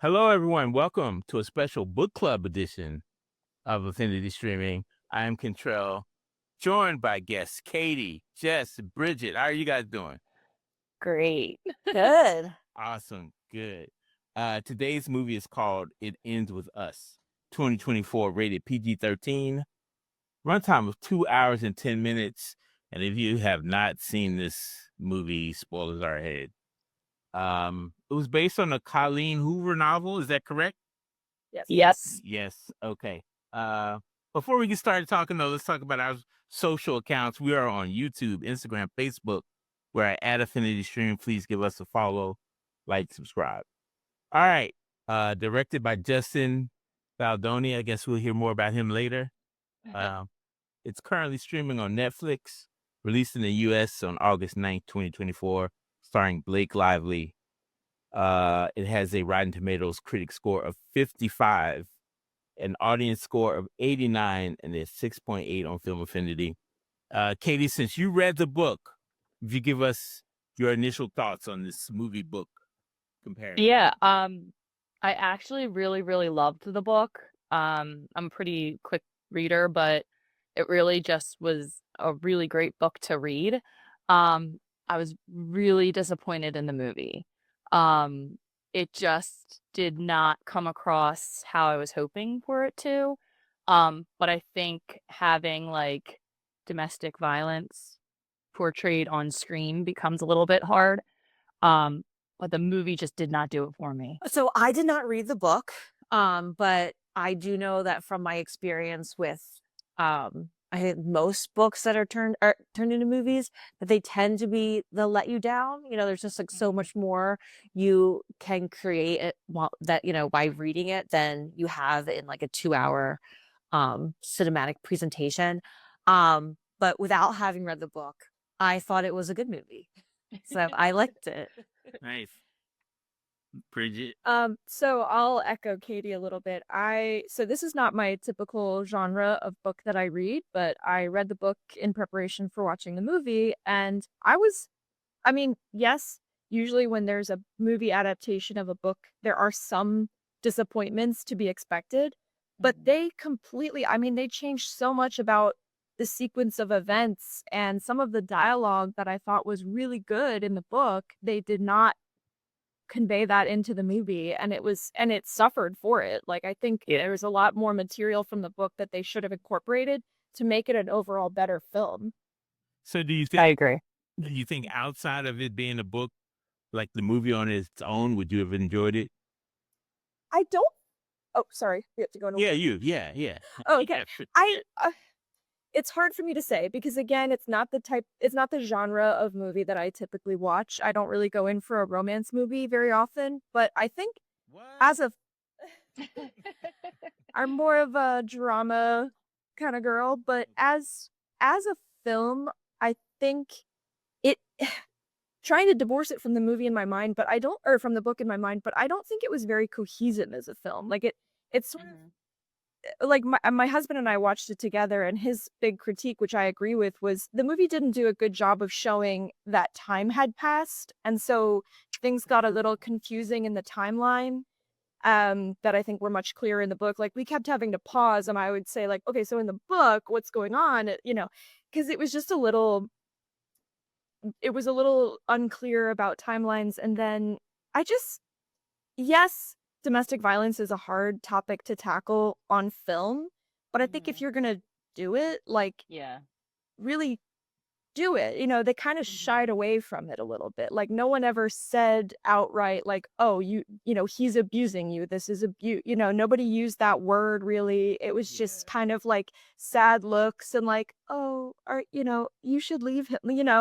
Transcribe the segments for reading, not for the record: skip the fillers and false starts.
Hello, everyone. Welcome to a special book club edition of Affinity Streaming. I am Contrell, joined by guests Katie, Jess, Bridget. How are you guys doing? Great. Good. Awesome. Good. Today's movie is called It Ends With Us, 2024, rated PG-13, runtime of 2 hours and 10 minutes. And if you have not seen this movie, spoilers are ahead. It was based on a Colleen Hoover novel. Is that correct? Yep. Yes. Okay. Uh, Before we get started talking, though, let's talk about our social accounts. We are on YouTube, Instagram, Facebook. We're at Affinity Stream. Please give us a follow, like, subscribe. All right. Directed by Justin Baldoni. I guess we'll hear more about him later. It's currently streaming on Netflix, released in the U.S. on August 9th, 2024, starring Blake Lively. It has a Rotten Tomatoes critic score of 55, an audience score of 89, and a 6.8 on Film Affinity. Katie, since you read the book, if you give us your initial thoughts on this movie book comparison. Yeah, I actually really loved the book. I'm a pretty quick reader, but it really just was a really great book to read. I was really disappointed in the movie. Um, it just did not come across how I was hoping for it to. But I think having like domestic violence portrayed on screen becomes a little bit hard. Um, but the movie just did not do it for me. So I did not read the book, but I do know that from my experience with, I think most books that are turned into movies, that they'll let you down. There's just like so much more you can create it by reading it than you have in like a 2 hour cinematic presentation. But without having read the book, I thought it was a good movie. So I liked it. Nice. Bridget. So I'll echo Katie a little bit. So this is not my typical genre of book that I read, but I read the book in preparation for watching the movie, and I mean, yes, usually when there's a movie adaptation of a book, there are some disappointments to be expected, but they changed so much about the sequence of events, and some of the dialogue that I thought was really good in the book, they did not convey that into the movie, and it suffered for it. Like, I think there was a lot more material from the book that they should have incorporated to make it an overall better film. So do I agree. you think outside of it being a book, like the movie on its own, would you have enjoyed it? I don't Oh, sorry. We have to go into Yeah, you. Yeah. Oh, okay. Yeah, sure. I It's hard for me to say because again, it's not the genre of movie that I typically watch. I don't really go in for a romance movie very often, but I think What? as a I'm more of a drama kind of girl, but as a film, I think it trying to divorce it from the movie in my mind, but I don't or from the book in my mind, but I don't think it was very cohesive as a film. Like it's sort of like my husband and I watched it together, and his big critique, which I agree with, was the movie didn't do a good job of showing that time had passed, and so things got a little confusing in the timeline. That I think were much clearer in the book. Like we kept having to pause, and I would say, like, okay, so in the book, what's going on? Because it was just it was a little unclear about timelines, and then I just yes, domestic violence is a hard topic to tackle on film, but I think if you're gonna do it, like, Yeah. really do it. They kind of shied away from it a little bit. Like no one ever said outright, like, "Oh, he's abusing you. This is abuse." Nobody used that word really. It was just kind of like sad looks and like, "Oh, you should leave him."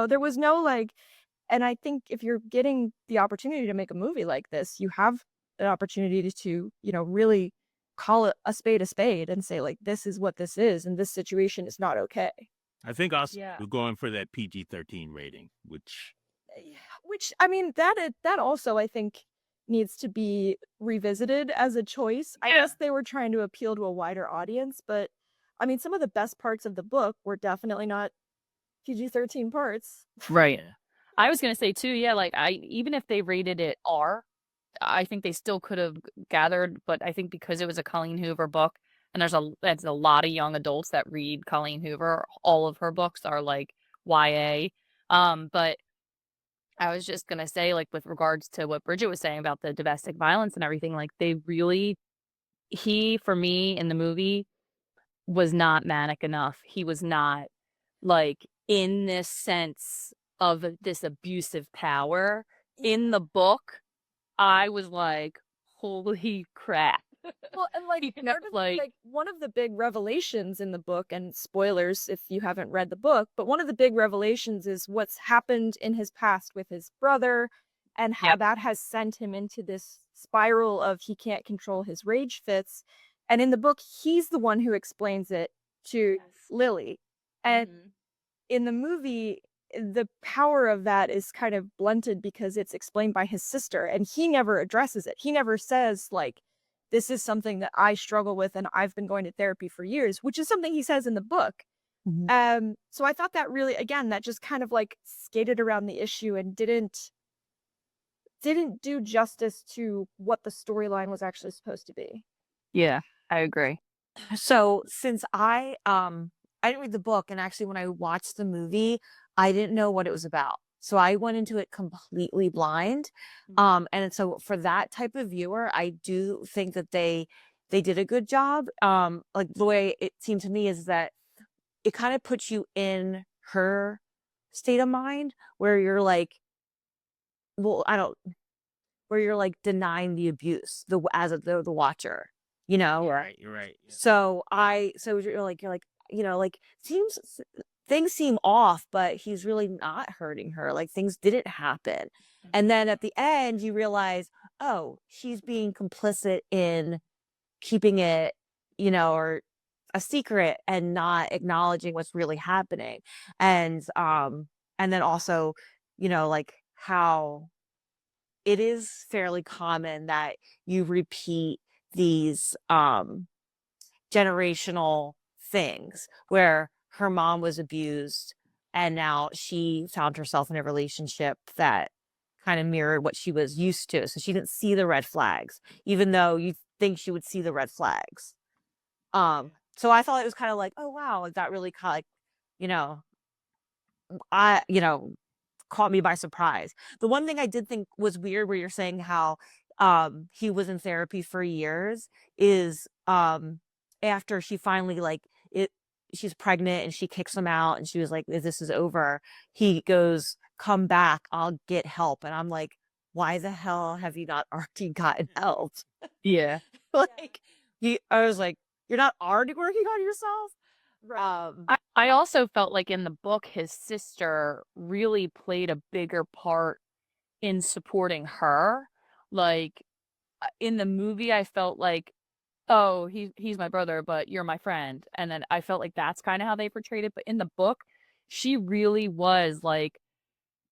There was no like, and I think if you're getting the opportunity to make a movie like this, you have an opportunity to, really call it a spade and say, like, this is what this is, and this situation is not okay. I think also Yeah. we're going for that PG-13 rating, which Yeah, which I mean, that also I think needs to be revisited as a choice. I guess they were trying to appeal to a wider audience, but I mean, some of the best parts of the book were definitely not PG-13 parts. Right. yeah. I was gonna say too, yeah, like even if they rated it R, I think they still could have gathered, but I think because it was a Colleen Hoover book, and there's a lot of young adults that read Colleen Hoover. All of her books are like YA. But I was just gonna say, like, with regards to what Bridget was saying about the domestic violence and everything, like, he, for me in the movie, was not manic enough. He was not, like, in this sense of this abusive power. In the book, I was like, holy crap. Well, and like He part of like one of the big revelations in the book, and spoilers if you haven't read the book, but one of the big revelations is what's happened in his past with his brother and how Yep. that has sent him into this spiral of he can't control his rage fits. And in the book, he's the one who explains it to Lily. And Mhm. in the movie, the power of that is kind of blunted because it's explained by his sister, and he never addresses it. He never says, like, this is something that I struggle with and I've been going to therapy for years, which is something he says in the book. So I thought that really, again, that just kind of like skated around the issue and didn't do justice to what the storyline was actually supposed to be. Yeah, I agree. So since I didn't read the book, and actually when I watched the movie, I didn't know what it was about. So I went into it completely blind. And so for that type of viewer, I do think that they did a good job. Like the way it seemed to me is that it kind of puts you in her state of mind where you're like, well, I don't, where you're like denying the abuse the watcher, you know? You're right. Yeah. So you're like, seems things seem off, but he's really not hurting her. Like things didn't happen. And then at the end, you realize, oh, she's being complicit in keeping it, or a secret and not acknowledging what's really happening. And then also, like how it is fairly common that you repeat these generational things where her mom was abused and now she found herself in a relationship that kind of mirrored what she was used to. So she didn't see the red flags, even though you think she would see the red flags. So I thought it was kind of like, oh wow, that really kind of like, you know, I, caught me by surprise. The one thing I did think was weird where you're saying how he was in therapy for years is after she finally like it she's pregnant and she kicks him out and she was like, this is over, he goes, come back, I'll get help. And I'm like, why the hell have you not already gotten help? Yeah. Like I was like, you're not already working on yourself? I also felt like in the book, his sister really played a bigger part in supporting her. Like in the movie, I felt like, oh, he's my brother, but you're my friend. And then I felt like that's kind of how they portrayed it. But in the book, she really was like,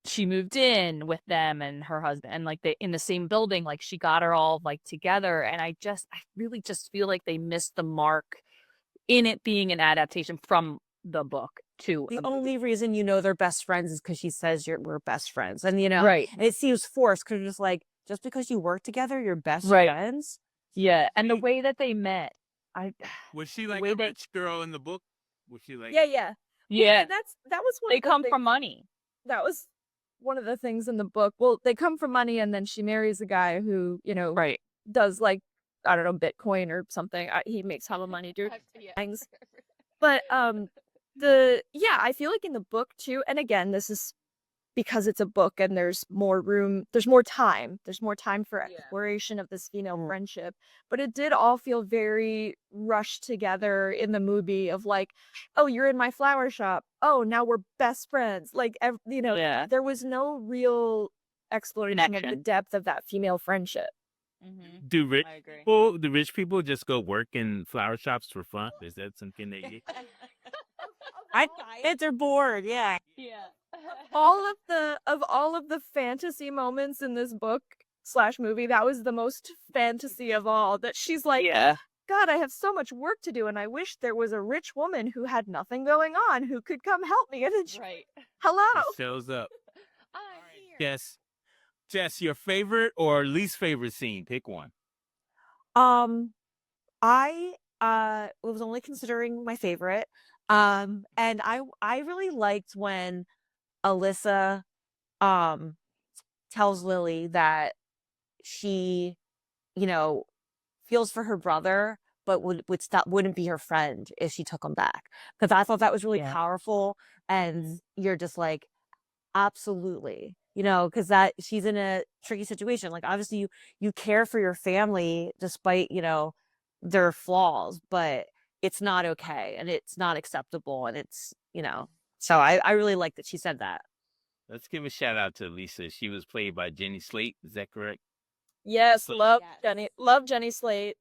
she moved in with them and her husband and like they in the same building, like she got her all like together. And I really just feel like they missed the mark in it being an adaptation from the book to The a movie. only reason they're best friends is because she says we're best friends. And, Right. and it seems forced because you're just like, just because you work together, you're best Right. friends. Yeah. And the way that they met, Was she like way a they- rich girl in the book? Was she like? Yeah. yeah, And that was one they of the come things- from money. that was one of the things in the book. Well, they come from money, and then she marries a guy who, Right. does like, I don't know, Bitcoin or something. He makes hella money doing things. But I feel like in the book too, and again, this is because it's a book and there's more room, there's more time for exploration of this female friendship. But it did all feel very rushed together in the movie of like, oh, you're in my flower shop. Oh, now we're best friends. Like, Yeah. there was no real exploration of the Connection. depth of that female friendship. Do rich I agree. people just go work in flower shops for fun? Is that something they get? I they're bored. Yeah. Yeah. All of the fantasy moments in this book / movie, that was the most fantasy of all. That she's like, Yeah. God, I have so much work to do, and I wish there was a rich woman who had nothing going on who could come help me. And then she, Right. hello. It shows up. I'm here. Yes. Jess, your favorite or least favorite scene? Pick one. I was only considering my favorite. And I really liked when Alyssa tells Lily that she, you know, feels for her brother, but wouldn't be her friend if she took him back. Because I thought that was really Yeah. powerful, and you're just like, absolutely, because that she's in a tricky situation. Like, obviously, you care for your family despite their flaws, but it's not okay and it's not acceptable, and it's. So I really like that she said that. Let's give a shout out to Lisa. She was played by Jenny Slate. Is that correct? Yes, So- love Yes. Jenny. Love Jenny Slate.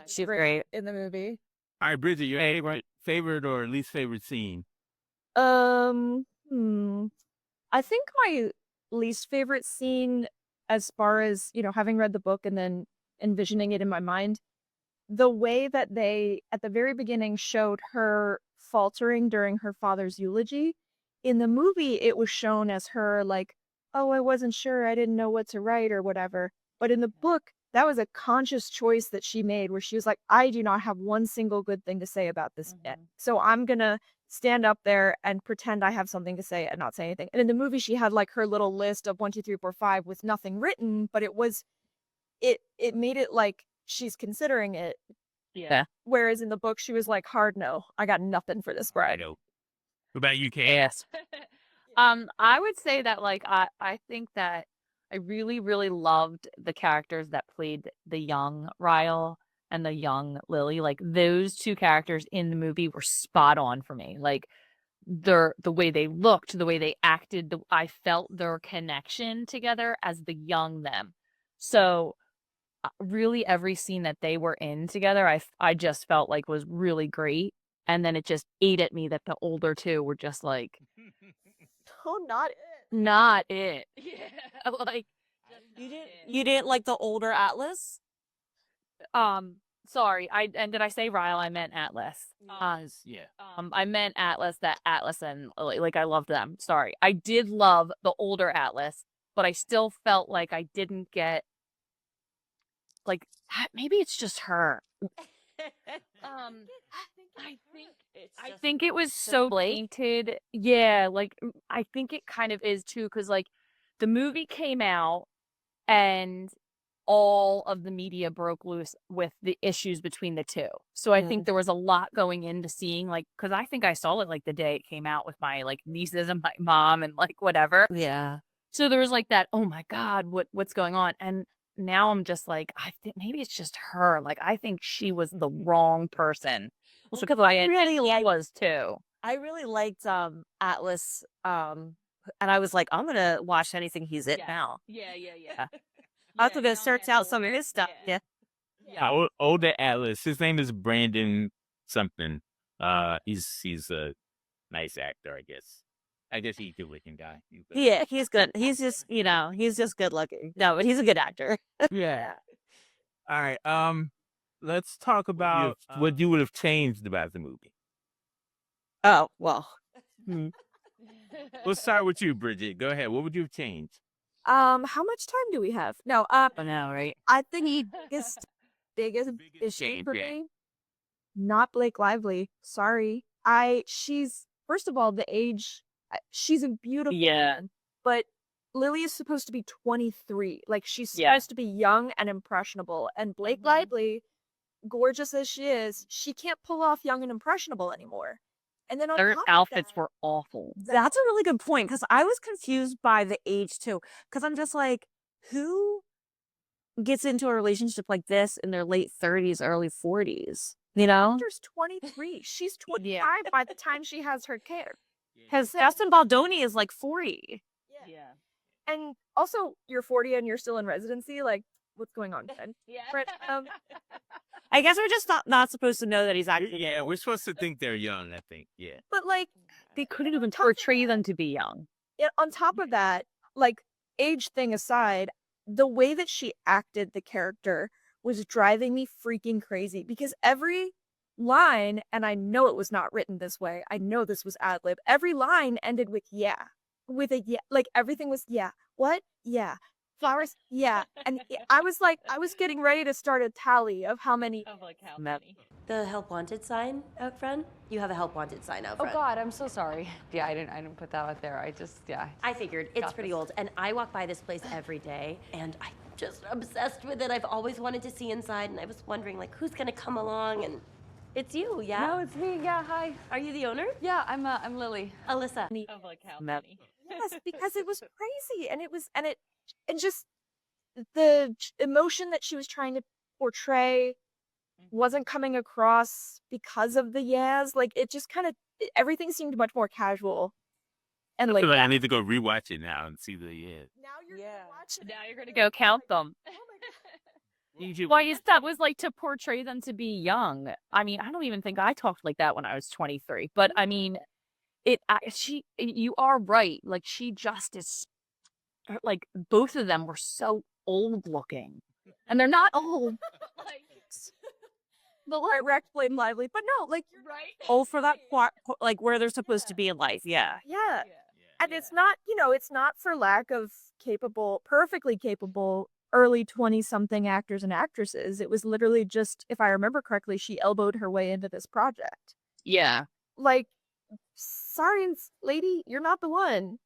She's great. in the movie. All right, Bridget, your favorite or least favorite scene? I think my least favorite scene, as far as, having read the book and then envisioning it in my mind, the way that they, at the very beginning, showed her faltering during her father's eulogy. In the movie, it was shown as her like, oh, I wasn't sure, I didn't know what to write or whatever. But in the book, that was a conscious choice that she made where she was like, I do not have one single good thing to say about this yet. So I'm going to stand up there and pretend I have something to say and not say anything. And in the movie, she had like her little list of 1, 2, 3, 4, 5 with nothing written, but it made it like she's considering it. Yeah. Whereas in the book, she was like, hard no, I got nothing for this bride. What about you, Kay? Yes. I would say that like I think that I really, really loved the characters that played the young Ryle and the young Lily. Like those two characters in the movie were spot on for me. Like the way they looked, the way they acted, I felt their connection together as the young them. So really every scene that they were in together, I just felt like was really great. And then it just ate at me that the older two were just like Oh, not it. not it. Yeah, like You didn't like the older Atlas? sorry, did I say Ryle? I meant Atlas. Yeah. I meant Atlas, that Atlas and Lily, like I loved them. Sorry. I did love the older Atlas, but I still felt like I didn't get like maybe it's just her. I think it was so blatant. Yeah, like I think it kind of is too, because like the movie came out and all of the media broke loose with the issues between the two. So I think there was a lot going into seeing, like, because I think I saw it like the day it came out with my like nieces and my mom and like whatever. Yeah. So there was like that, oh my God, what's going on? And now I'm just like, I think maybe it's just her. Like I think she was the wrong person. Also, because I really was too. I really liked Atlas, and I was like, I'm gonna watch anything he's in now. Yeah. I'm gonna search out some of his stuff. Yeah. Older Atlas. His name is Brandon something. He's a nice actor, I guess. I guess he's a good looking guy. Yeah, he's good. He's just, he's just good looking. No, but he's a good actor. Yeah. All right. Let's talk about what you would have changed about the movie. Oh, well. Let's start with you, Bridget. Go ahead. What would you have changed? How much time do we have? No, I know, right? I think biggest issue change, for yeah. me, not Blake Lively. Sorry. She's, first of all, the age, she's a beautiful Yeah. woman, but Lily is supposed to be 23. Like, she's Yeah. supposed to be young and impressionable. And Blake Lively, gorgeous as she is, she can't pull off young and impressionable anymore. And then on Their top of outfits that, were awful. That's a really good point, because I was confused by the age too. Because I'm just like, who gets into a relationship like this in their late 30s, early 40s? Heather's 23. She's 25 Yeah. by the time she has her kid. Because Justin Baldoni is like 40. Yeah. And also, you're 40 and you're still in residency. Like, what's going on, Ben? Yeah. But, I guess we're just not supposed to know that he's actually. Yeah, we're supposed to think they're young, I think. Yeah. but like, They couldn't even portray them to be young. on top of that, like, age thing aside, the way that she acted the character was driving me freaking crazy, because every line, and I know it was not written this way, I know this was ad lib, every line ended with yeah. With a yeah. Like, everything was yeah. What? Yeah. Flowers. Yeah. And I was getting ready to start a tally of how many. Of like how Map. many? The help wanted sign out front? You have a help wanted sign out Oh front. God, I'm so sorry. Yeah, I didn't put that out there. Yeah. I figured it's Got pretty this. old, and I walk by this place every day, and I'm just obsessed with it. I've always wanted to see inside, and I was wondering, like, who's gonna come along, and it's you, yeah? No, it's me. Yeah, hi. Are you the owner? Yeah, I'm Lily. Alyssa. Of like how Map. many? Yes, because it was crazy, and just the emotion that she was trying to portray wasn't coming across because of the Yaz. Like it just kind of everything seemed much more casual, and I like feel like I need to go rewatch it now and see the now you're Yeah. gonna watch it. Now you're gonna go count them. Why is that was like to portray them to be young. I mean, I don't even think I talked like that when I was 23. But I mean, you are right. Like she just is like both of them were so old looking. And they're not old. Like, but Right, Rex Blame Lively, but no, like you're right? Oh, for that like where they're supposed to be in life. Yeah. yeah. And it's not, it's not for lack of perfectly capable early 20-something actors and actresses. It was literally just, if I remember correctly, she elbowed her way into this project. Yeah. Like, sorry, lady, you're not the one.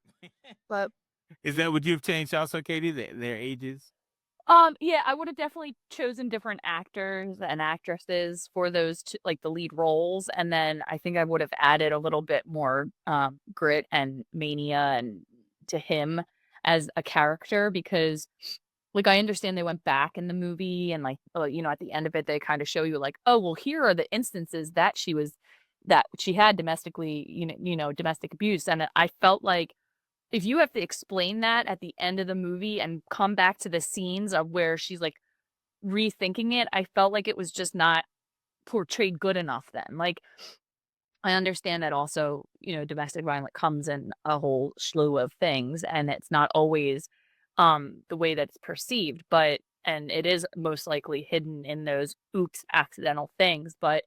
But Is that what you've changed also, Katie? Their ages? Yeah, I would have definitely chosen different actors and actresses for those like the lead roles, and then I think I would have added a little bit more grit and mania and to him as a character because like I understand they went back in the movie and like at the end of it they kind of show you like, oh well, here are the instances that she had domestically domestic abuse, and I felt like if you have to explain that at the end of the movie and come back to the scenes of where she's like rethinking it, I felt like it was just not portrayed good enough then. Like, I understand that also, domestic violence comes in a whole slew of things and it's not always the way that it's perceived, and it is most likely hidden in those oops accidental things. But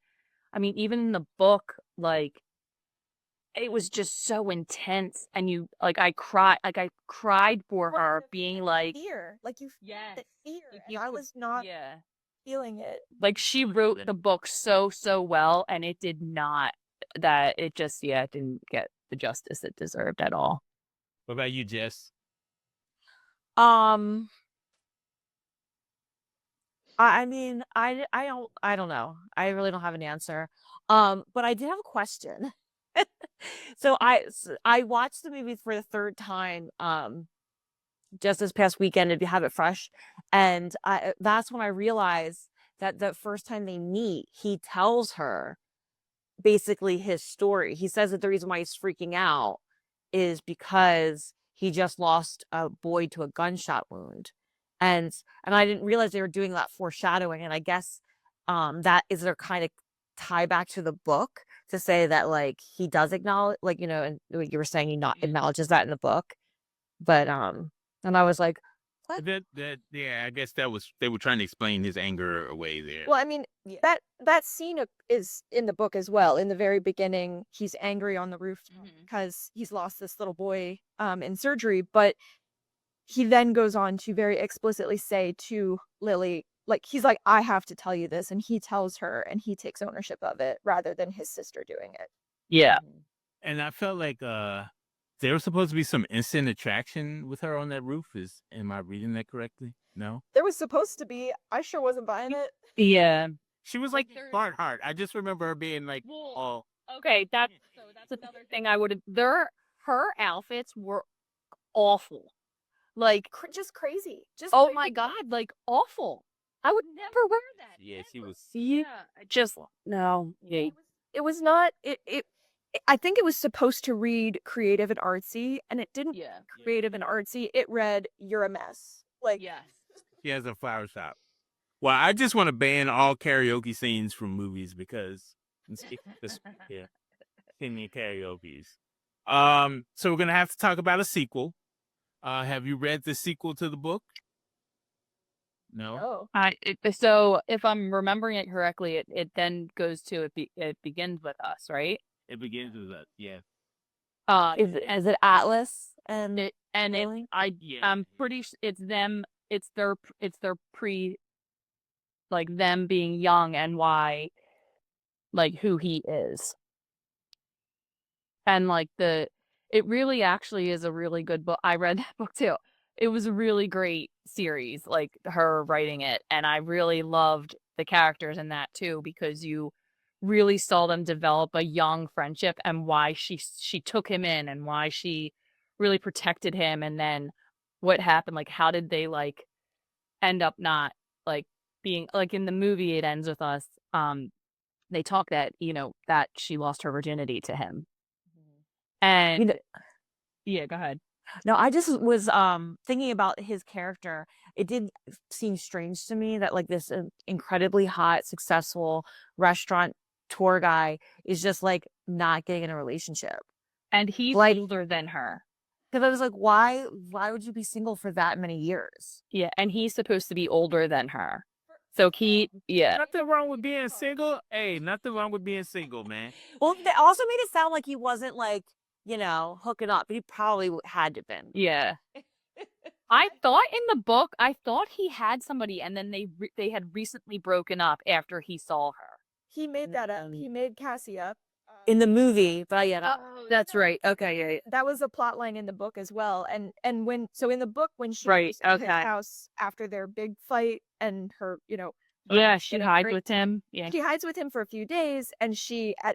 I mean, even in the book, like, it was just so intense and I cried for her being like fear, like you feel yes the fear. like And I was not yeah feeling it. like she wrote the book so well and it didn't get the justice it deserved at all. What about you, Jess? I mean, I don't know. I really don't have an answer. But I did have a question. So I watched the movie for the third time just this past weekend to have it fresh, and that's when I realized that the first time they meet, he tells her basically his story. He says that the reason why he's freaking out is because he just lost a boy to a gunshot wound, and I didn't realize they were doing that foreshadowing, and I guess that is their kind of tie back to the book to say that like he does acknowledge, like, and like you were saying, he not acknowledges that in the book, but and I was like, what? Yeah, I guess they were trying to explain his anger away there. Well, I mean, Yeah. that scene is in the book as well. In the very beginning, he's angry on the roof because he's lost this little boy in surgery, but he then goes on to very explicitly say to Lily, like, he's like, I have to tell you this, and he tells her and he takes ownership of it rather than his sister doing it. Yeah. And I felt like there was supposed to be some instant attraction with her on that roof. Am I reading that correctly? No? There was supposed to be. I sure wasn't buying it. Yeah. She was like Bart Hart. I just remember her being like, oh, Okay, that's another thing I would have her outfits were awful. Like, Just crazy. Just oh crazy. my god, like awful. I would never wear that. yeah, she was. Yeah, just no. Yeah. It was not. I think it was supposed to read creative and artsy, and it didn't. Yeah. Creative and artsy. It read, "You're a mess." Like, Yes. She has a flower shop. Well, I just want to ban all karaoke scenes from movies because yeah, singing karaoke's. So we're gonna have to talk about a sequel. Have you read the sequel to the book? No. oh, So if I'm remembering it correctly, it then goes to it begins with us, right? It begins with that. Yeah. Is it Atlas? and Really? I'm pretty it's them, it's their pre, like them being young and why, like who he is. And like it really actually is a really good book. I read that book too. It was a really great series, like her writing it. And I really loved the characters in that too, because you really saw them develop a young friendship and why she took him in and why she really protected him. And then what happened, like how did they like end up not like being like in the movie it ends with us. They talk that, that she lost her virginity to him. You And know, yeah, go ahead. no, I just was thinking about his character. It did seem strange to me that like this incredibly hot, successful restaurant tour guy is just like not getting in a relationship. And he's Like, older than her. because I was like, why would you be single for that many years? Yeah, and he's supposed to be older than her. So yeah. Nothing wrong with being single. Hey, nothing wrong with being single, man. Well, they also made it sound like he wasn't like, hooking up, but he probably had to been. Yeah. I thought in the book, I thought he had somebody and then they had recently broken up after he saw her. He made that up. He made Cassie up. In the movie, but yeah, That's right. Okay, yeah. That was a plot line in the book as well. And in the book when she Right, goes to his okay. house after their big fight and her, Yeah, she getting hides great- with him. Yeah. she hides with him for a few days and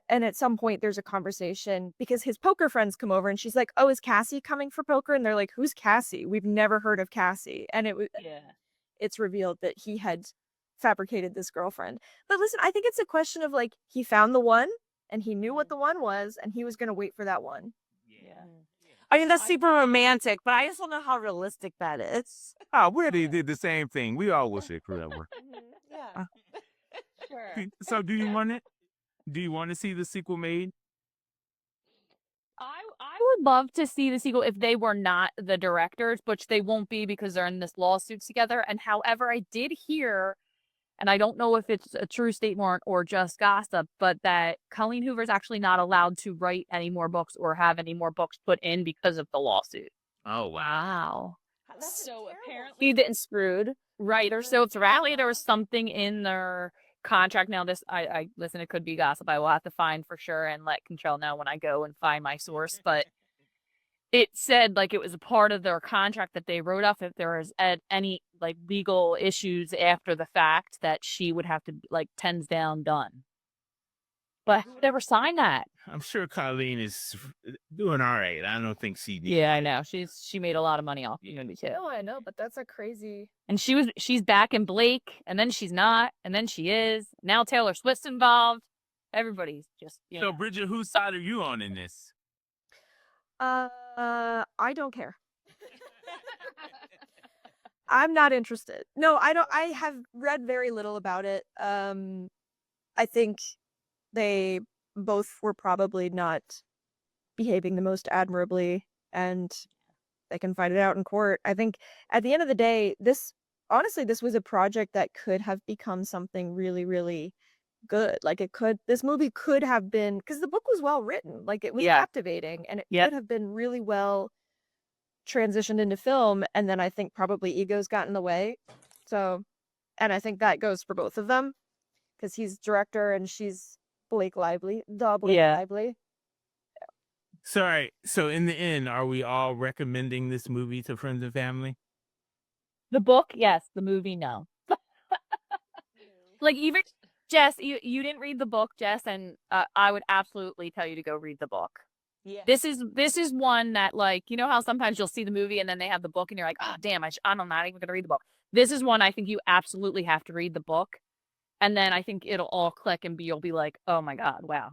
at some point there's a conversation because his poker friends come over and she's like, "Oh, is Cassie coming for poker?" And they're like, "Who's Cassie? We've never heard of Cassie." And it's revealed that he had fabricated this girlfriend. But listen, I think it's a question of like he found the one and he knew what the one was and he was going to wait for that one. Yeah. I mean, that's super romantic, but I just don't know how realistic that is. Oh, we already did the same thing. We all wish it could ever. Yeah. Sure. So, do you want it? Do you want to see the sequel made? I would love to see the sequel if they were not the directors, which they won't be because they're in this lawsuit together. And however, I did hear, and I don't know if it's a true statement or just gossip, but that Colleen Hoover is actually not allowed to write any more books or have any more books put in because of the lawsuit. Oh wow! So apparently he's getting screwed. Right. Or so apparently there was something in their contract. Now this I listen, it could be gossip. I will have to find for sure and let Contrell know when I go and find my source. But it said like it was a part of their contract that they wrote off if there was any like legal issues after the fact that she would have to like tens down done. But who would ever sign that? I'm sure Colleen is doing all right. I don't think she needs. Yeah, I know. She made a lot of money off Unity too. No, I know, but that's a crazy. And she's back in Blake, and then she's not, and then she is. Now Taylor Swift's involved. Everybody's just So, Bridget, whose side are you on in this? I don't care. I'm not interested. No, I don't. I have read very little about it. I think they both were probably not behaving the most admirably, and they can fight it out in court. I think at the end of the day, this was a project that could have become something really, really good. Like this movie could have been, because the book was well written, like it was captivating, and it could have been really well transitioned into film. And then I think probably egos got in the way. So, and I think that goes for both of them, because he's director and she's Blake Lively, Lively. Sorry. So, in the end, are we all recommending this movie to friends and family? The book, yes. The movie, no. Like even Jess, you didn't read the book, Jess, and I would absolutely tell you to go read the book. Yeah. This is one that, like, you know how sometimes you'll see the movie and then they have the book and you're like, oh damn, I'm not even gonna read the book. This is one I think you absolutely have to read the book, and then I think it'll all click and you'll be like, oh my god, wow,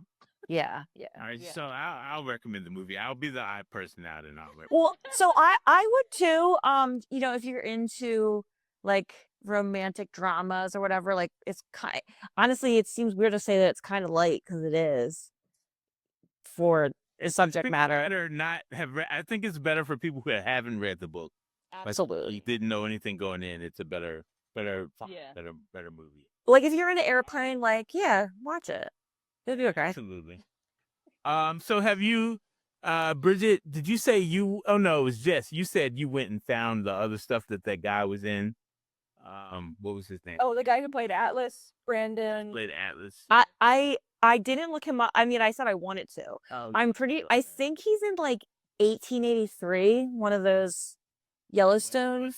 yeah. All right. So, I'll recommend the movie. I'll be the odd person out, and I'll recommend. Well, so I would too. If you're into like romantic dramas or whatever, like it's honestly, it seems weird to say that it's kind of light because it is for a subject matter. Better not have read. I think it's better for people who haven't read the book. Absolutely. Like, didn't know anything going in. It's a better movie. Like if you're in an airplane, like watch it. It'll be okay. Absolutely. So have you Bridget, did you say you? Oh no, it was Jess. You said you went and found the other stuff that guy was in. What was his name? Oh, the guy who played Atlas, Brandon. Played Atlas. I didn't look him up. I mean, I said I wanted to. Oh, I think he's in like 1883, one of those Yellowstone.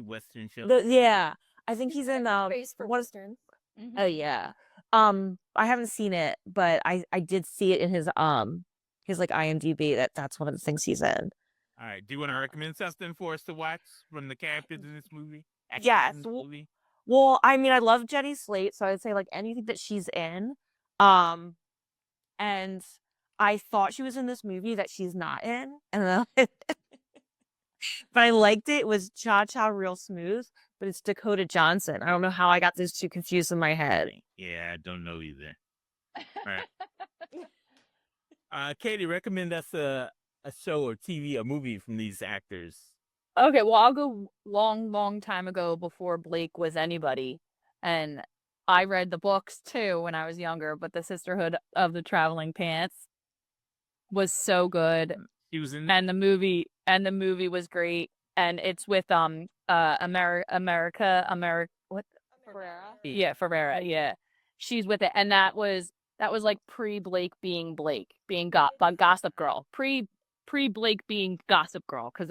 Western show. Yeah, I think he's in Face for what is Western. Oh yeah. I haven't seen it, but I did see it in his like IMDb that's one of the things he's in. All right. Do you want to recommend something for us to watch from the characters in this movie? Yes. Well, I mean, I love Jenny Slate, so I'd say like anything that she's in. And I thought she was in this movie that she's not in, and then but I liked it. It was Cha Cha Real Smooth, but it's Dakota Johnson. I don't know how I got those two confused in my head. Yeah, I don't know either. All right. Katie, recommend us a show or TV, a movie from these actors. Okay, well, I'll go long time ago before Blake was anybody. And I read the books too when I was younger, but the Sisterhood of the Traveling Pants was so good. He was in And the movie was great. And it's with America what? Ferrera. Yeah, Ferrera, yeah. She's with it. And that was like pre-Blake being Blake, being Gossip Girl. Pre-Blake being Gossip Girl, because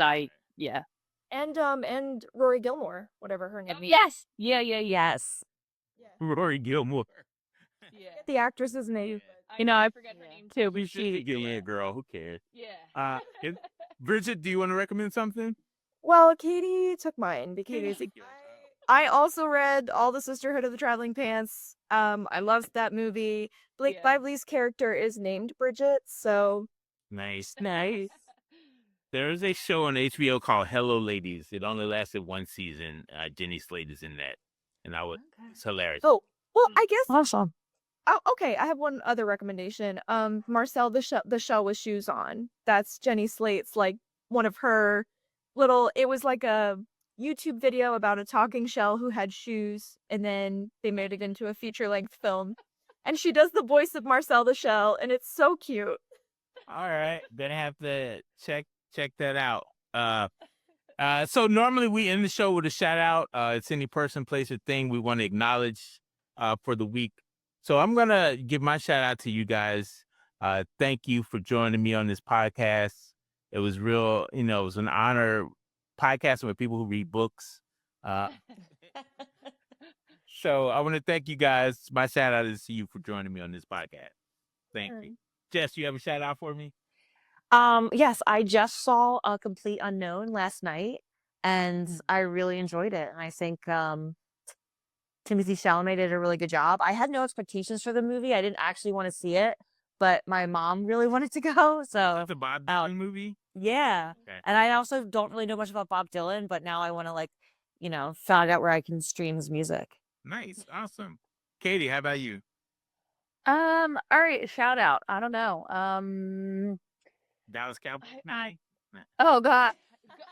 yeah. And Rory Gilmore, whatever her name is. Yes. Yeah. Yes. Rory Gilmore. Yeah. The actress's name. You know, I forget her name too, but She's a girl. Who cares? Yeah. Bridget, do you want to recommend something? Well, Katie took mine because I also read all the Sisterhood of the Traveling Pants. I loved that movie. Blake Yeah. Lively's character is named Bridget, so Nice. There is a show on HBO called Hello Ladies. It only lasted one season. Jenny Slate is in that, and it's hilarious. oh well, I guess. Awesome. Oh, okay. I have one other recommendation. Marcel the Shell with Shoes On. That's Jenny Slate's like one of her little. It was like a YouTube video about a talking shell who had shoes, and then they made it into a feature-length film. And she does the voice of Marcel the Shell, and it's so cute. All right, gonna have to check that out. So normally we end the show with a shout out. It's any person, place, or thing we want to acknowledge for the week. So I'm gonna give my shout out to you guys. Thank you for joining me on this podcast. It was real, it was an honor podcasting with people who read books. So I want to thank you guys. My shout out is to you for joining me on this podcast. Thank you. Jess, you have a shout out for me? Yes, I just saw A Complete Unknown last night, and I really enjoyed it. And I think Timothy Chalamet did a really good job. I had no expectations for the movie. I didn't actually want to see it, but my mom really wanted to go. So It's a Bob Dylan movie? yeah. Okay. And I also don't really know much about Bob Dylan, but now I want to find out where I can stream his music. Nice. Awesome. Katie, how about you? All right, shout out. I don't know. Dallas Cowboys? Oh God.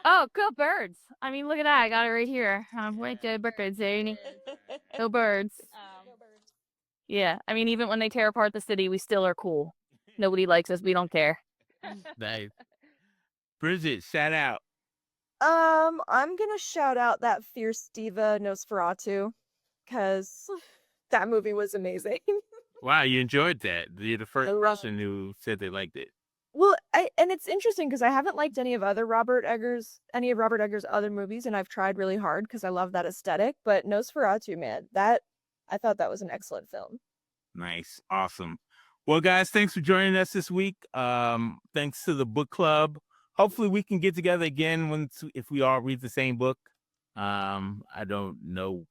Oh, go Birds. I mean, look at that. I got it right here. Wait, the Birds, ain't Go Birds. Yeah. I mean, even when they tear apart the city, we still are cool. Nobody likes us. We don't care. Nice. Bridget, shout out. I'm gonna shout out that Fierce Diva Nosferatu, because that movie was amazing. Wow, you enjoyed that. You're the first I love- person who said they liked it. Well, and it's interesting because I haven't liked any of Robert Eggers' other movies, and I've tried really hard because I love that aesthetic. But Nosferatu, man, I thought that was an excellent film. Nice. Awesome. Well, guys, thanks for joining us this week. Thanks to the book club. Hopefully we can get together again if we all read the same book. I don't know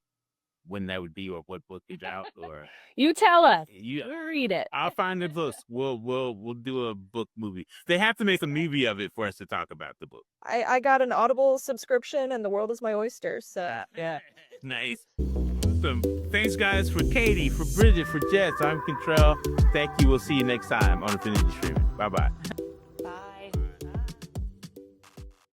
when that would be or what book is out, or You tell us. you. We'll read it. I'll find the books. We'll do a book movie. They have to make a movie of it for us to talk about the book. I got an Audible subscription, and the world is my oyster. So Yeah. Nice. Awesome. Thanks, guys, for Katie, for Bridget, for Jess. I'm Contrell. Thank you. We'll see you next time on Infinity Streaming. Bye-bye.